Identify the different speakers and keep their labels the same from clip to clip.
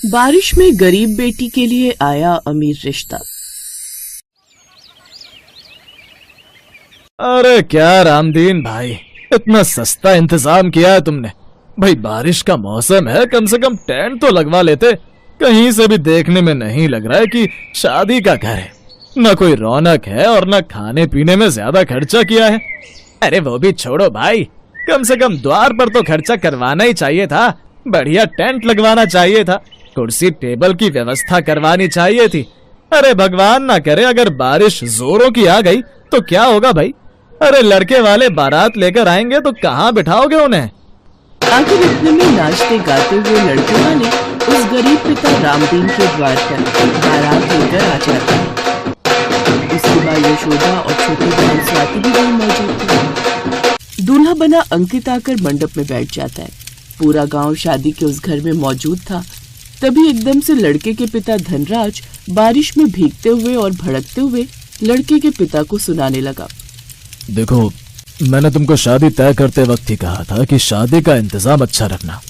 Speaker 1: बारिश में गरीब बेटी के लिए आया अमीर रिश्ता।
Speaker 2: अरे क्या रामदीन भाई, इतना सस्ता इंतजाम किया है तुमने। भाई बारिश का मौसम है, कम से कम टेंट तो लगवा लेते। कहीं से भी देखने में नहीं लग रहा है कि शादी का घर है। न कोई रौनक है और न खाने पीने में ज्यादा खर्चा किया है। अरे वो भी छोड़ो भाई, कम से कम द्वार पर तो खर्चा करवाना ही चाहिए था। बढ़िया टेंट लगवाना चाहिए था, कुर्सी टेबल की व्यवस्था करवानी चाहिए थी। अरे भगवान ना करे अगर बारिश जोरों की आ गई तो क्या होगा भाई। अरे लड़के वाले बारात लेकर आएंगे तो कहाँ बिठाओगे उन्हें।
Speaker 1: आखिर इतने में नाचते गाते हुए लड़के वाले उस गरीब पिता रामदीन के द्वार पर बारात लेकर आ जाते हैं। उसके बाद यशोदा और छोटी बहन स्वाति भी वहीं मौजूद थी। दूल्हा बना अंकित आकर मंडप में बैठ जाता है। पूरा गांव शादी के उस घर में मौजूद था। तभी एकदम से लड़के के पिता धनराज बारिश में भीगते हुए और भड़कते हुए लड़के के पिता को सुनाने लगा।
Speaker 2: देखो, मैंने तुमको शादी तय करते वक्त ही कहा था कि शादी का इंतजाम अच्छा रखना।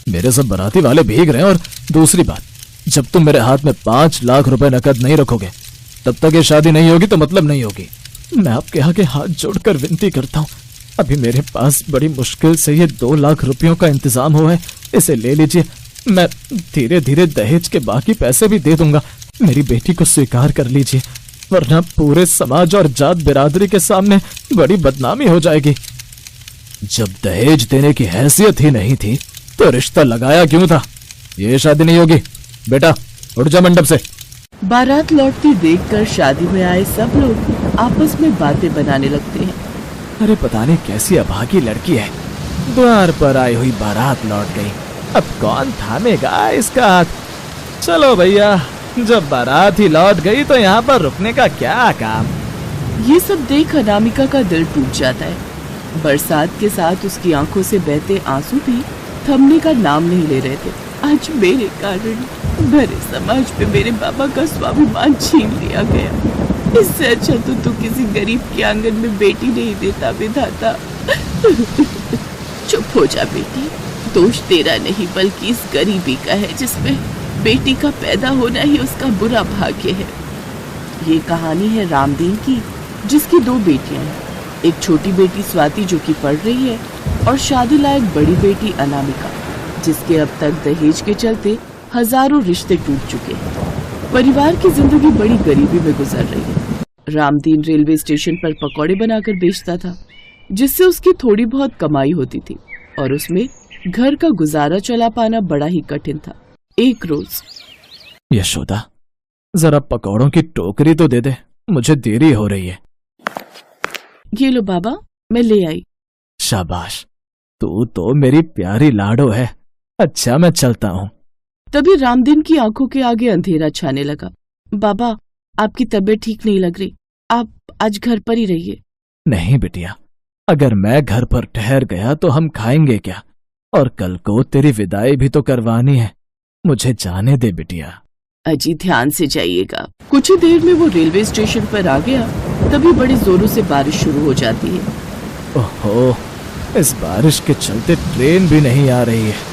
Speaker 2: मेरे सब बाराती वाले भीग रहे हैं। और दूसरी बात, जब तुम मेरे हाथ में 5 लाख रुपए नकद नहीं रखोगे तब तक ये शादी नहीं होगी तो मतलब नहीं होगी। मैं आपके आगे हाथ जोड़कर विनती करता हूँ, अभी मेरे पास बड़ी मुश्किल से ये 2 लाख रुपयों का इंतजाम हुआ है, इसे ले लीजिए। मैं धीरे धीरे दहेज के बाकी पैसे भी दे दूंगा। मेरी बेटी को स्वीकार कर लीजिए, वरना पूरे समाज और जात बिरादरी के सामने बड़ी बदनामी हो जाएगी। जब दहेज देने की हैसियत ही नहीं थी तो रिश्ता लगाया क्यों था। ये शादी नहीं होगी। बेटा उठ जा मंडप से।
Speaker 1: बारात लौटती देखकर शादी में आए सब लोग आपस में बातें बनाने लगते हैं।
Speaker 2: अरे पता नहीं कैसी अभागी लड़की है, द्वार पर आई हुई बारात लौट गई, अब कौन थामेगा इसका हाथ। चलो भैया, जब बारात ही लौट गई तो यहाँ पर रुकने का क्या काम।
Speaker 1: ये सब देख अनामिका का दिल टूट जाता है। बरसात के साथ उसकी आंखों से बहते आंसू भी थमने का नाम नहीं ले रहे थे। आज मेरे कारण भरे समाज में मेरे बाबा का स्वाभिमान छीन लिया गया। इससे अच्छा तो तू किसी गरीब के आंगन में बेटी नहीं देता विधाता। चुप हो जा बेटी, दोष तेरा नहीं बल्कि इस गरीबी का है जिसमें बेटी का पैदा होना ही उसका बुरा भाग्य है। ये कहानी है रामदीन की, जिसकी 2 बेटियां हैं। एक छोटी बेटी स्वाति जो कि पढ़ रही है और शादी लायक बड़ी बेटी अनामिका, जिसके अब तक दहेज के चलते हजारों रिश्ते टूट चुके हैं। परिवार की जिंदगी बड़ी गरीबी में गुजर रही है। रामदीन रेलवे स्टेशन पर पकौड़े बनाकर बेचता था, जिससे उसकी थोड़ी बहुत कमाई होती थी और उसमें घर का गुजारा चला पाना बड़ा ही कठिन था। एक रोज,
Speaker 2: यशोदा जरा पकौड़ों की टोकरी तो दे दे, मुझे देरी हो रही है।
Speaker 1: ये लो बाबा, मैं ले आई।
Speaker 2: शाबाश, तू तो मेरी प्यारी लाडो है। अच्छा मैं चलता हूँ।
Speaker 1: तभी रामदीन की आंखों के आगे अंधेरा छाने लगा। बाबा, आपकी तबीयत ठीक नहीं लग रही, आप आज घर पर ही रहिए।
Speaker 2: नहीं बिटिया, अगर मैं घर पर ठहर गया तो हम खाएंगे क्या, और कल को तेरी विदाई भी तो करवानी है। मुझे जाने दे बिटिया।
Speaker 1: अजी ध्यान से जाइएगा। कुछ ही देर में वो रेलवे स्टेशन पर आ गया। तभी बड़ी जोरों से बारिश शुरू हो जाती है।
Speaker 2: ओहो, इस बारिश के चलते ट्रेन भी नहीं आ रही है।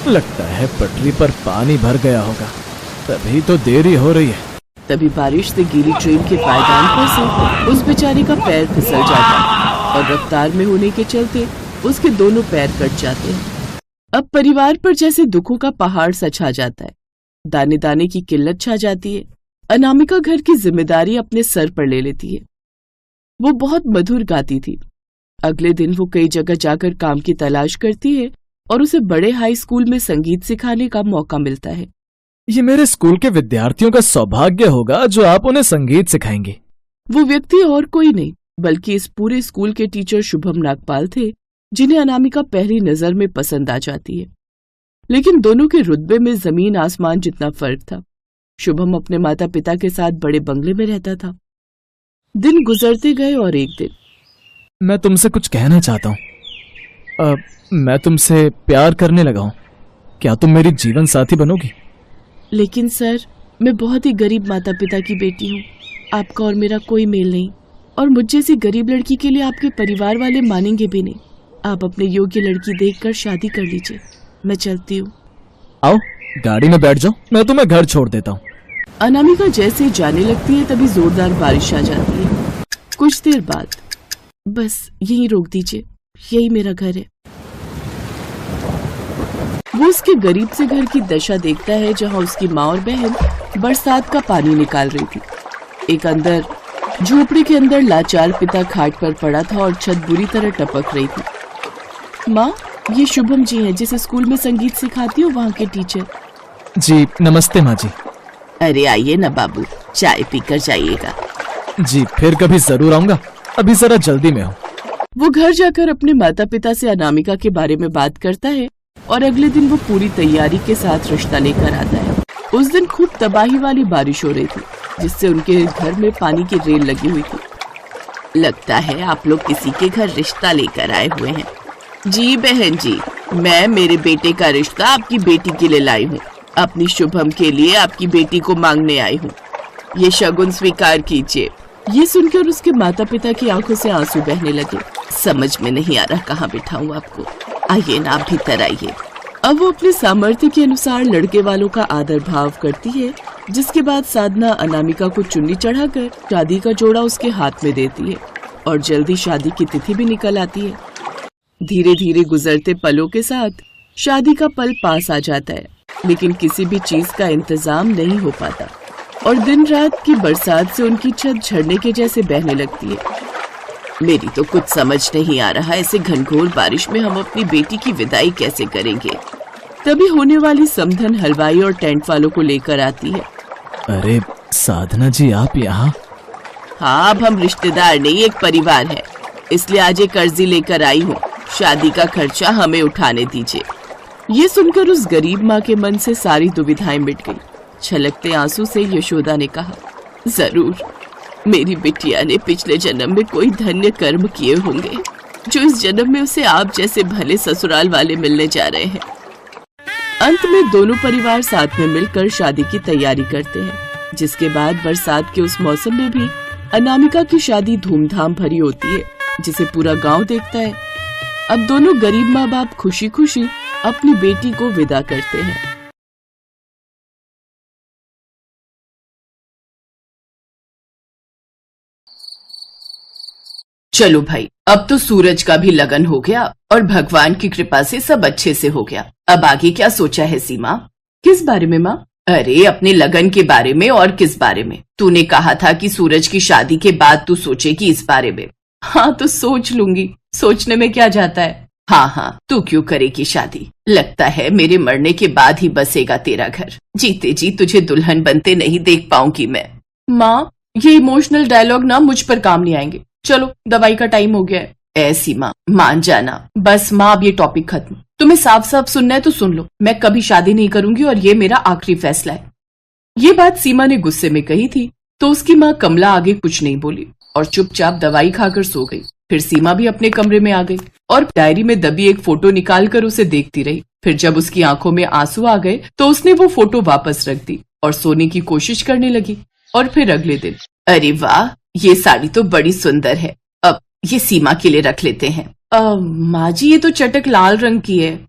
Speaker 2: लगता है पटरी पर पानी भर गया होगा, तभी तो देरी हो रही है।
Speaker 1: तभी बारिश से गीली ट्रेन के पायदान पर से उस बेचारे का पैर फिसल जाता और रफ्तार में होने के चलते उसके दोनों पैर कट जाते हैं। अब परिवार पर जैसे दुखों का पहाड़ सा छा जाता है। दाने दाने की किल्लत छा जाती है। अनामिका घर की जिम्मेदारी अपने सर पर ले लेती है। वो बहुत मधुर गाती थी। अगले दिन वो कई जगह जाकर काम की तलाश करती है और उसे बड़े हाई स्कूल में संगीत सिखाने का मौका मिलता है।
Speaker 2: ये मेरे स्कूल के विद्यार्थियों का सौभाग्य होगा जो आप उन्हें संगीत सिखाएंगे।
Speaker 1: वो व्यक्ति और कोई नहीं बल्कि इस पूरे स्कूल के टीचर शुभम नागपाल थे, जिन्हें अनामिका पहली नजर में पसंद आ जाती है। लेकिन दोनों के रुतबे में जमीन आसमान जितना फर्क था। शुभम अपने माता पिता के साथ बड़े बंगले में रहता था। दिन गुजरते गए और एक दिन,
Speaker 2: मैं तुमसे कुछ कहना चाहता हूँ। मैं तुमसे प्यार करने लगा हूँ। क्या तुम मेरी जीवन साथी बनोगी?
Speaker 1: लेकिन सर, मैं बहुत ही गरीब माता पिता की बेटी हूँ। आपका और मेरा कोई मेल नहीं, और मुझ जैसी गरीब लड़की के लिए आपके परिवार वाले मानेंगे भी नहीं। आप अपने योग्य लड़की देखकर शादी कर लीजिए। मैं चलती हूँ।
Speaker 2: आओ गाड़ी में बैठ जाओ, मैं तुम्हें घर छोड़ देता हूँ।
Speaker 1: अनामिका जैसे जाने लगती है तभी जोरदार बारिश आ जाती है। कुछ देर बाद, बस यहीं रोक दीजिए, यही मेरा घर है। वो उसके गरीब से घर की दशा देखता है जहाँ उसकी माँ और बहन बरसात का पानी निकाल रही थी। एक अंदर झोपड़ी के अंदर लाचार पिता खाट पर पड़ा था और छत बुरी तरह टपक रही थी। माँ, ये शुभम जी हैं जिसे स्कूल में संगीत सिखाती हो, वहाँ के टीचर।
Speaker 2: जी नमस्ते माँ जी।
Speaker 1: अरे आइए ना बाबू, चाय पीकर जाइएगा।
Speaker 2: जी फिर कभी जरूर आऊंगा, अभी जरा जल्दी में हूँ।
Speaker 1: वो घर जाकर अपने माता पिता से अनामिका के बारे में बात करता है और अगले दिन वो पूरी तैयारी के साथ रिश्ता लेकर आता है। उस दिन खूब तबाही वाली बारिश हो रही थी जिससे उनके घर में पानी की रेल लगी हुई थी। लगता है आप लोग किसी के घर रिश्ता लेकर आए हुए हैं। जी बहन जी, मैं मेरे बेटे का रिश्ता आपकी बेटी के लिए लाई हूँ। अपनी शुभम के लिए आपकी बेटी को मांगने आई हूँ। ये शगुन स्वीकार कीजिए। ये सुनकर उसके माता पिता की आंखों से आंसू बहने लगे। समझ में नहीं आ रहा कहाँ बिठाऊं आपको। आइए ना, आप भीतर आइए। अब वो अपने सामर्थ्य के अनुसार लड़के वालों का आदर भाव करती है, जिसके बाद साधना अनामिका को चुन्नी चढ़ाकर शादी का जोड़ा उसके हाथ में देती है और जल्दी शादी की तिथि भी निकल आती है। धीरे धीरे गुजरते पलों के साथ शादी का पल पास आ जाता है, लेकिन किसी भी चीज का इंतजाम नहीं हो पाता और दिन रात की बरसात से उनकी छत झरने के जैसे बहने लगती है। मेरी तो कुछ समझ नहीं आ रहा, ऐसे घनघोर बारिश में हम अपनी बेटी की विदाई कैसे करेंगे। तभी होने वाली समधन हलवाई और टेंट वालों को लेकर आती है।
Speaker 2: अरे साधना जी, आप यहाँ?
Speaker 1: हाँ, अब हम रिश्तेदार नहीं, एक परिवार है, इसलिए आज एक अर्जी लेकर आई हूँ। शादी का खर्चा हमें उठाने दीजिए। ये सुनकर उस गरीब माँ के मन से सारी दुविधाएं मिट गई। छलकते आंसू से यशोदा ने कहा, जरूर, मेरी बिटिया ने पिछले जन्म में कोई धन्य कर्म किए होंगे जो इस जन्म में उसे आप जैसे भले ससुराल वाले मिलने जा रहे हैं। अंत में दोनों परिवार साथ में मिलकर शादी की तैयारी करते हैं, जिसके बाद बरसात के उस मौसम में भी अनामिका की शादी धूमधाम भरी होती है, जिसे पूरा गांव देखता है। अब दोनों गरीब माँ बाप खुशी खुशी अपनी बेटी को विदा करते हैं। चलो भाई, अब तो सूरज का भी लगन हो गया और भगवान की कृपा से सब अच्छे से हो गया। अब आगे क्या सोचा है सीमा? किस बारे में माँ? अरे अपने लगन के बारे में। और किस बारे में? तूने कहा था कि सूरज की शादी के बाद तू सोचेगी इस बारे में। हाँ तो सोच लूंगी, सोचने में क्या जाता है। हाँ, तू क्यों करेगी शादी? लगता है मेरे मरने के बाद ही बसेगा तेरा घर। जीते जी तुझे दुल्हन बनते नहीं देख पाऊंगी मैं। माँ, ये इमोशनल डायलॉग ना मुझ पर काम नहीं आएंगे। चलो, दवाई का टाइम हो गया है। ऐसी माँ, मान जाना। बस माँ, अब ये टॉपिक खत्म। तुम्हें साफ साफ सुनना है तो सुन लो, मैं कभी शादी नहीं करूंगी और ये मेरा आखिरी फैसला है। ये बात सीमा ने गुस्से में कही थी तो उसकी माँ कमला आगे कुछ नहीं बोली और चुपचाप दवाई खाकर सो गई। फिर सीमा भी अपने कमरे में आ गई और डायरी में दबी एक फोटो निकालकर उसे देखती रही। फिर जब उसकी आंखों में आंसू आ गए तो उसने वो फोटो वापस रख दी और सोने की कोशिश करने लगी। और फिर अगले दिन, अरे वाह, ये साड़ी तो बड़ी सुंदर है, अब ये सीमा के लिए रख लेते हैं। माँ जी, ये तो चटक लाल रंग की है।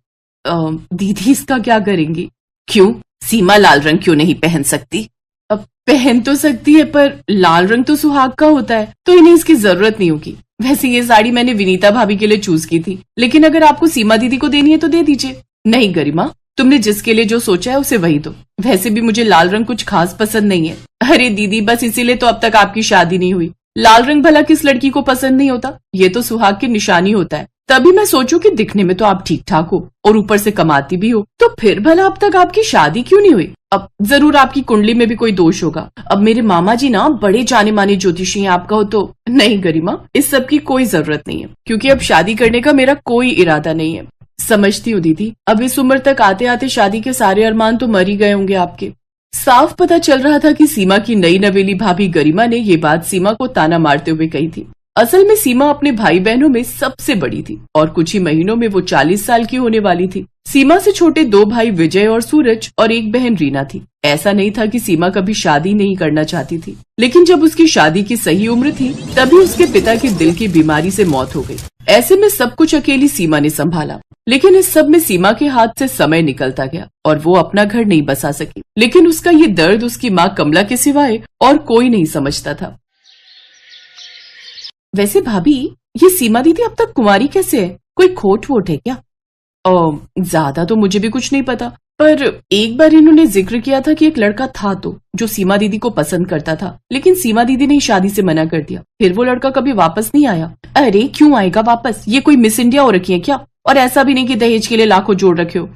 Speaker 1: दीदी इसका क्या करेंगी? क्यों, सीमा लाल रंग क्यों नहीं पहन सकती? पहन तो सकती है, पर लाल रंग तो सुहाग का होता है, तो इन्हें इसकी जरूरत नहीं होगी। वैसे ये साड़ी मैंने विनीता भाभी के लिए चूज की थी, लेकिन अगर आपको सीमा दीदी को देनी है तो दे दीजिए। नहीं गरिमा, तुमने जिसके लिए जो सोचा है उसे वही दो। वैसे भी मुझे लाल रंग कुछ खास पसंद नहीं है। अरे दीदी, बस इसीलिए तो अब तक आपकी शादी नहीं हुई। लाल रंग भला किस लड़की को पसंद नहीं होता? ये तो सुहाग की निशानी होता है। तभी मैं सोचूं कि दिखने में तो आप ठीक ठाक हो और ऊपर से कमाती भी हो, तो फिर भला अब तक आपकी शादी क्यों नहीं हुई? अब जरूर आपकी कुंडली में भी कोई दोष होगा। अब मेरे मामा जी ना बड़े जाने माने ज्योतिषी हैं, आपका हो तो। नहीं गरिमा, इस सब की कोई जरूरत नहीं है, क्योंकि अब शादी करने का मेरा कोई इरादा नहीं है। समझती हूँ दीदी, अब इस उम्र तक आते आते शादी के सारे अरमान तो मर ही गए होंगे आपके। साफ पता चल रहा था कि सीमा की नई नवेली भाभी गरिमा ने ये बात सीमा को ताना मारते हुए कही थी। असल में सीमा अपने भाई बहनों में सबसे बड़ी थी और कुछ ही महीनों में वो 40 साल की होने वाली थी। सीमा से छोटे 2 भाई विजय और सूरज और एक बहन रीना थी। ऐसा नहीं था कि सीमा कभी शादी नहीं करना चाहती थी, लेकिन जब उसकी शादी की सही उम्र थी तभी उसके पिता की दिल की बीमारी से मौत हो गई। ऐसे में सब कुछ अकेली सीमा ने संभाला, लेकिन इस सब में सीमा के हाथ से समय निकलता गया और वो अपना घर नहीं बसा सकी। लेकिन उसका ये दर्द उसकी माँ कमला के सिवाय और कोई नहीं समझता था। वैसे भाभी, ये सीमा दीदी अब तक कुंवारी कैसे है? कोई खोट वोट है क्या? ज्यादा तो मुझे भी कुछ नहीं पता, पर एक बार इन्होंने जिक्र किया था कि एक लड़का था तो जो सीमा दीदी को पसंद करता था, लेकिन सीमा दीदी ने शादी से मना कर दिया। फिर वो लड़का कभी वापस नहीं आया। अरे क्यों आएगा वापस? ये कोई मिस इंडिया हो रखी है क्या? और ऐसा भी नहीं कि दहेज के लिए लाखों जोड़ रखे हो।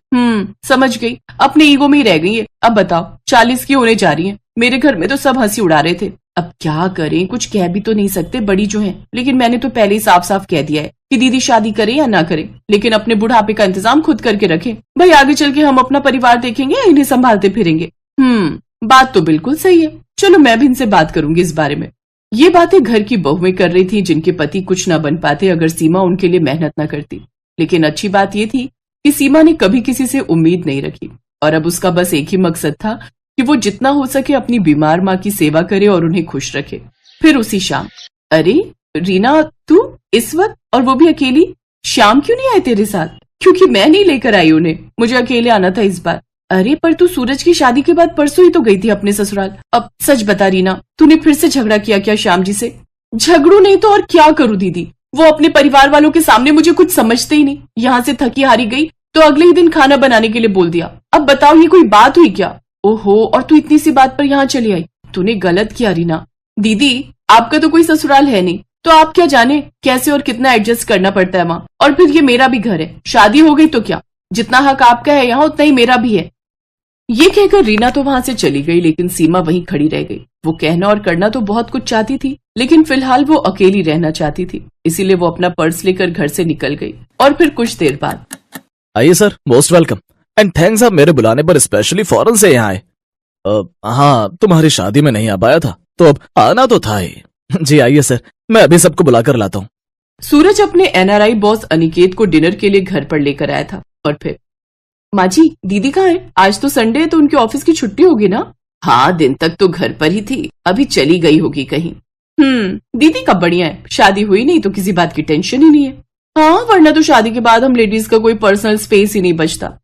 Speaker 1: समझ गई, अपने ईगो में ही रह गई है। अब बताओ, 40 की होने जा रही है। मेरे घर में तो सब हंसी उड़ा रहे थे। अब क्या करें, कुछ कह भी तो नहीं सकते, बड़ी जो है। लेकिन मैंने तो पहले ही साफ साफ कह दिया है कि दीदी शादी करे या ना करे, लेकिन अपने बुढ़ापे का इंतजाम खुद करके रखे। भाई आगे चल के हम अपना परिवार देखेंगे या इन्हें संभालते फिरेंगे। बात तो बिल्कुल सही है। चलो मैं भी इनसे बात करूंगी इस बारे में। ये बातें घर की बहुएं कर रही थी जिनके पति कुछ न बन पाते अगर सीमा उनके लिए मेहनत न करती। लेकिन अच्छी बात यह थी कि सीमा ने कभी किसी से उम्मीद नहीं रखी और अब उसका बस एक ही मकसद था कि वो जितना हो सके अपनी बीमार माँ की सेवा करे और उन्हें खुश रखे। फिर उसी शाम, अरे रीना, तू इस वक्त, और वो भी अकेली? श्याम क्यों नहीं आए तेरे साथ? क्योंकि मैं नहीं लेकर आई उन्हें, मुझे अकेले आना था इस बार। अरे पर तू सूरज की शादी के बाद परसों ही तो गई थी अपने ससुराल। अब सच बता रीना, तूने फिर से झगड़ा किया क्या श्याम जी से? झगड़ू नहीं तो और क्या करूं दीदी, वो अपने परिवार वालों के सामने मुझे कुछ समझते ही नहीं। यहाँ से थकी हारी गई तो अगले ही दिन खाना बनाने के लिए बोल दिया। अब बताओ ये कोई बात हुई क्या? ओहो, और तू इतनी सी बात पर यहाँ चली आई। तूने गलत किया रीना। दीदी आपका तो कोई ससुराल है नहीं, तो आप क्या जाने कैसे और कितना एडजस्ट करना पड़ता है वहाँ। और फिर ये मेरा भी घर है, शादी हो गई तो क्या, जितना हक आपका है यहाँ उतना ही मेरा भी है। ये कहकर रीना तो वहां से चली गई, लेकिन सीमा वहीं खड़ी रह गई। वो कहना और करना तो बहुत कुछ चाहती थी, लेकिन फिलहाल वो अकेली रहना चाहती थी। इसीलिए वो अपना पर्स लेकर घर से निकल गई। और फिर कुछ देर बाद,
Speaker 2: आइए sir, most welcome and thanks, आप मेरे बुलाने पर स्पेशली फॉरेन से यहाँ आए। हाँ, तुम्हारी शादी में नहीं आ पाया था तो अब आना तो था ही। जी आइए सर, मैं अभी सबको बुलाकर लाता हूँ।
Speaker 1: सूरज अपने एनआरआई बॉस अनिकेत को डिनर के लिए घर पर लेकर आया था। और फिर, माँ जी दीदी कहाँ है? आज तो संडे है तो उनके ऑफिस की छुट्टी होगी ना? हाँ, दिन तक तो घर पर ही थी, अभी चली गई होगी कहीं। दीदी का बढ़िया है, शादी हुई नहीं तो किसी बात की टेंशन ही नहीं है। हाँ, वरना तो शादी के बाद हम लेडीज का कोई पर्सनल स्पेस ही नहीं बचता।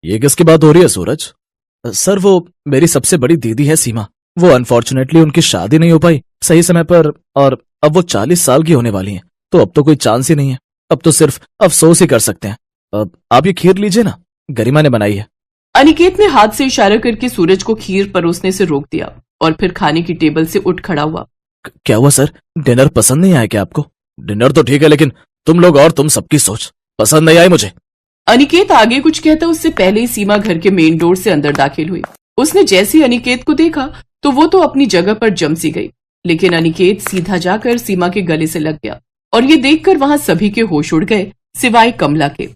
Speaker 2: ये किसकी बात हो रही है सूरज? सर वो मेरी सबसे बड़ी दीदी है सीमा। वो अनफॉर्चुनेटली उनकी शादी नहीं हो पाई सही समय पर, और अब वो 40 साल की होने वाली हैं, तो अब तो कोई चांस ही नहीं है। अब तो सिर्फ अफसोस ही कर सकते हैं। आप ये खीर लीजिए ना, गरिमा ने बनाई है।
Speaker 1: अनिकेत ने हाथ से इशारा करके सूरज को खीर परोसने से रोक दिया और फिर खाने की टेबल से उठ खड़ा हुआ।
Speaker 2: क्या हुआ सर, डिनर पसंद नहीं आया क्या आपको? डिनर तो ठीक है, लेकिन तुम लोग और तुम सबकी सोच पसंद नहीं आई मुझे।
Speaker 1: अनिकेत आगे कुछ कहता उससे पहले ही सीमा घर के मेन डोर से अंदर दाखिल हुई। उसने जैसे ही अनिकेत को देखा तो वो तो अपनी जगह पर जम सी गई, लेकिन अनिकेत सीधा जाकर सीमा के गले से लग गया और ये देखकर वहां सभी के होश उड़ गए सिवाय कमला के।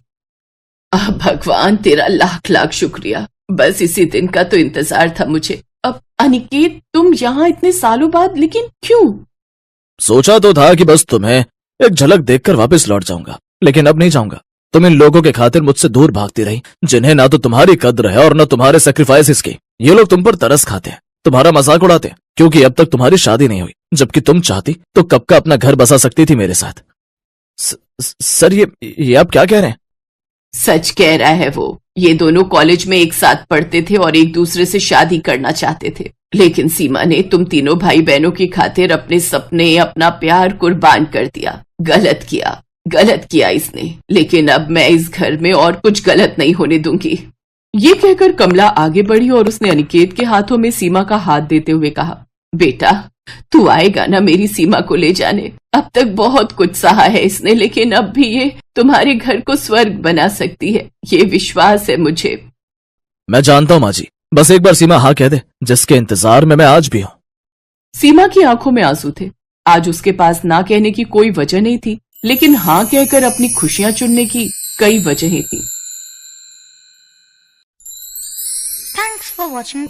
Speaker 1: भगवान तेरा लाख लाख शुक्रिया, बस इसी दिन का तो इंतजार था मुझे। अब अनिकेत तुम यहाँ इतने सालों बाद, लेकिन क्यों?
Speaker 2: सोचा तो था कि बस तुम्हें एक झलक देखकर वापस लौट जाऊंगा, लेकिन अब नहीं जाऊंगा। तुम इन लोगों के खातिर मुझसे दूर भागती रही, जिन्हें ना तो तुम्हारी कद्र है और ना तुम्हारे सेक्रीफाइसेस की। ये लोग तुम पर तरस खाते हैं, तुम्हारा मजाक उड़ाते हैं, क्योंकि अब तक तुम्हारी शादी नहीं हुई, जबकि तुम चाहती तो कब का अपना घर बसा सकती थी मेरे साथ। सर ये आप क्या कह रहे हैं?
Speaker 1: सच कह रहा है वो। ये दोनों कॉलेज में एक साथ पढ़ते थे और एक दूसरे से शादी करना चाहते थे, लेकिन सीमा ने तुम तीनों भाई बहनों की खातिर अपने सपने, अपना प्यार कुर्बान कर दिया। गलत किया इसने, लेकिन अब मैं इस घर में और कुछ गलत नहीं होने दूंगी। ये कहकर कमला आगे बढ़ी और उसने अनिकेत के हाथों में सीमा का हाथ देते हुए कहा, बेटा तू आएगा ना मेरी सीमा को ले जाने? अब तक बहुत कुछ सहा है इसने, लेकिन अब भी ये तुम्हारे घर को स्वर्ग बना सकती है, ये विश्वास है मुझे।
Speaker 2: मैं जानता हूँ माँ जी, बस एक बार सीमा हाँ कह दे, जिसके इंतजार में मैं आज भी हूँ।
Speaker 1: सीमा की आंखों में आंसू थे। आज उसके पास ना कहने की कोई वजह नहीं थी, लेकिन हाँ कहकर अपनी खुशियां चुनने की कई वजहें थी।
Speaker 3: Thanks for watching.